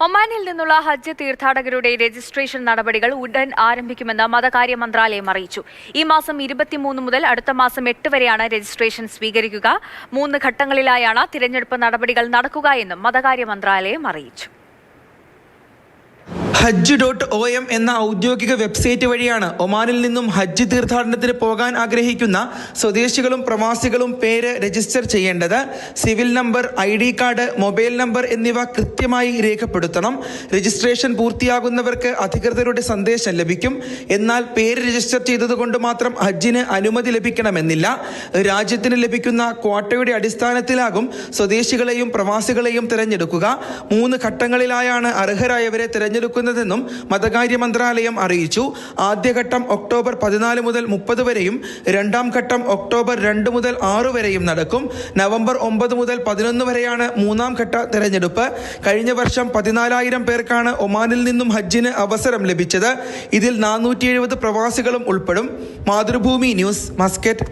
ഒമാനിൽ നിന്നുള്ള ഹജ്ജ് തീർത്ഥാടകരുടെ രജിസ്ട്രേഷൻ നടപടികൾ ഉടൻ ആരംഭിക്കുമെന്ന് മതകാര്യ മന്ത്രാലയം അറിയിച്ചു. ഈ മാസം 23 മുതൽ അടുത്ത മാസം 8 വരെയാണ് രജിസ്ട്രേഷൻ സ്വീകരിക്കുക. 3 ഘട്ടങ്ങളിലായാണ് തിരഞ്ഞെടുപ്പ് നടപടികൾ നടക്കുക എന്നും മതകാര്യ മന്ത്രാലയം അറിയിച്ചു. hajj.om എന്ന ഔദ്യോഗിക വെബ്സൈറ്റ് വഴിയാണ് ഒമാനിൽ നിന്നും ഹജ്ജ് തീർത്ഥാടനത്തിന് പോകാൻ ആഗ്രഹിക്കുന്ന സ്വദേശികളും പ്രവാസികളും പേര് രജിസ്റ്റർ ചെയ്യേണ്ടത്. Civil number, ID card, mobile number എന്നിവ കൃത്യമായി രേഖപ്പെടുത്തണം. രജിസ്ട്രേഷൻ പൂർത്തിയാകുന്നവർക്ക് അധികൃതരുടെ സന്ദേശം ലഭിക്കും. എന്നാൽ പേര് രജിസ്റ്റർ ചെയ്തതുകൊണ്ട് മാത്രം ഹജ്ജിന് അനുമതി ലഭിക്കണമെന്നില്ല. രാജ്യത്തിന് ലഭിക്കുന്ന ക്വാട്ടയുടെ അടിസ്ഥാനത്തിലാകും സ്വദേശികളെയും പ്രവാസികളെയും തിരഞ്ഞെടുക്കുക. 3 ഘട്ടങ്ങളിലായാണ് അർഹരായവരെ തിരഞ്ഞെടുക്കുന്നതെന്നും മതകാര്യ മന്ത്രാലയം അറിയിച്ചു. ആദ്യഘട്ടം ഒക്ടോബർ 14 മുതൽ 30 വരെയും രണ്ടാം ഘട്ടം ഒക്ടോബർ 2 മുതൽ 6 വരെയും നടക്കും. നവംബർ 9 മുതൽ 11 വരെയാണ് 3-ാം ഘട്ട തെരഞ്ഞെടുപ്പ്. കഴിഞ്ഞ വർഷം 14,000 പേർക്കാണ് ഒമാനിൽ നിന്നും ഹജ്ജിന് അവസരം ലഭിച്ചത്. ഇതിൽ 470 പ്രവാസികളും ഉൾപ്പെടും. Mathrubhumi news, Muscat.